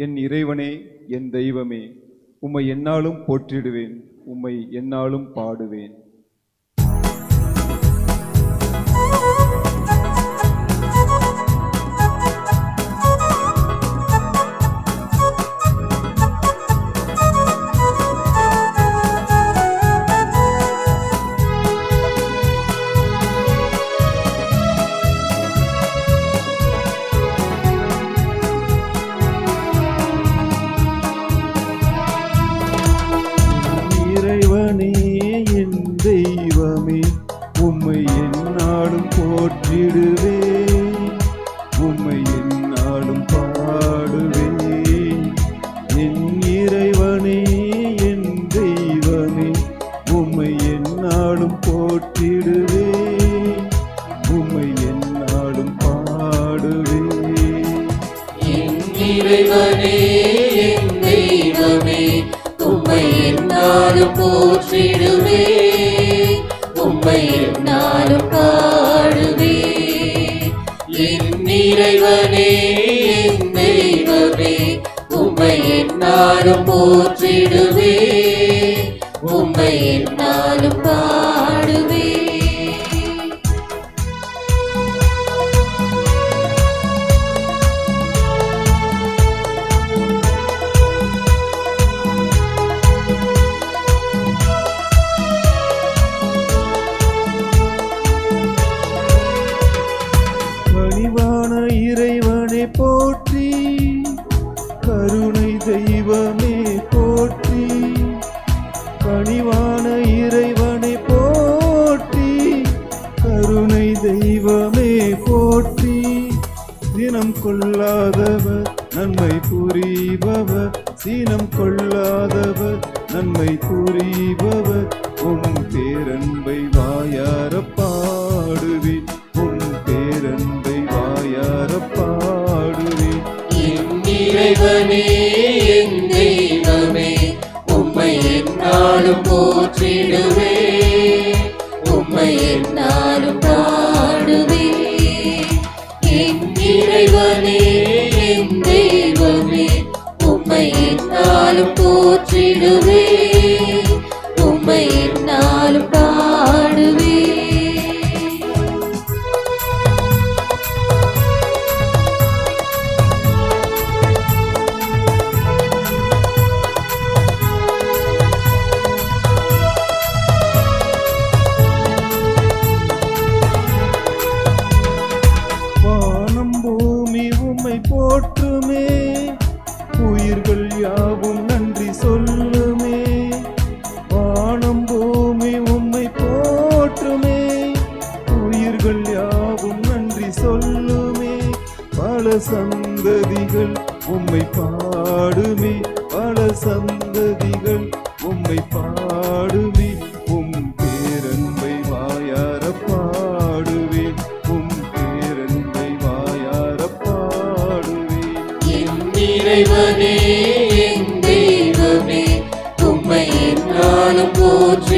என் இறைவனே, என் தெய்வமே, உம்மை எந்நாளும் போற்றிடுவேன், உம்மை எந்நாளும் பாடுவேன். இறைவனே, என் தெய்வமே, உம்மை எந்நாளும் போற்றிடுவேன், உம்மை எந்நாளும் பாடுவேன். என் இறைவனே, என் தெய்வமே, உம்மை எந்நாளும் போற்றிடுவேன், உம்மை எந்நாளும் பாடுவேன். என் இறைவனே, என் தெய்வமே, உம்மை எந்நாளும் போற்றிடுவேன், உம்மை எந்நாளும் பாடுவேன். என் இறைவனே, என் தெய்வமே, உம்மை எந்நாளும் போற்றிடுவேன், உம்மை எந்நாளும் பாடுவேன். கனிவான இறைவனே போற்றி, கருணை தெய்வமே போற்றி, கனிவான இறைவனை போற்றி, கருணை தெய்வமே போற்றி. தினம் கொள்ளாதவர் நன்மை புரிபவர், சீனம் கொள்ளாதவர் நன்மை புரிபவர், உம் பேரன்பை வாயார பாடுவேன், உம் பேரன்பை வாயார பாடுவேன். என் இறைவனே, என் தெய்வமே, உம்மை எந்நாளும் போற்றிடுவேன், உம்மை எந்நாளும் பாடுவேன். என் இறைவனே, என் தெய்வமே, உம்மை எந்நாளும் போற்றிடுவேன், உம்மை எந்நாளும் பாடுவேன். வானம் பூமி உம்மை போற்றுமே, உயிர்கள் யாவும் நன்றி சொல்லுமே. வானம் பூமி உம்மை போற்றுமே, உயிர்கள் யாவும் நன்றி சொல்லுமே. பல சந்ததிகள் உம்மை பாடுமே, பல சந்ததிகள் உம்மை பாடுமே, உம் பேரன்பை வாயார பாடுவேன், உம் பேரன்பை வாயார பாடுவேன். என் இறைவனே, என் தெய்வமே, உம்மை எந்நாளும் போற்றி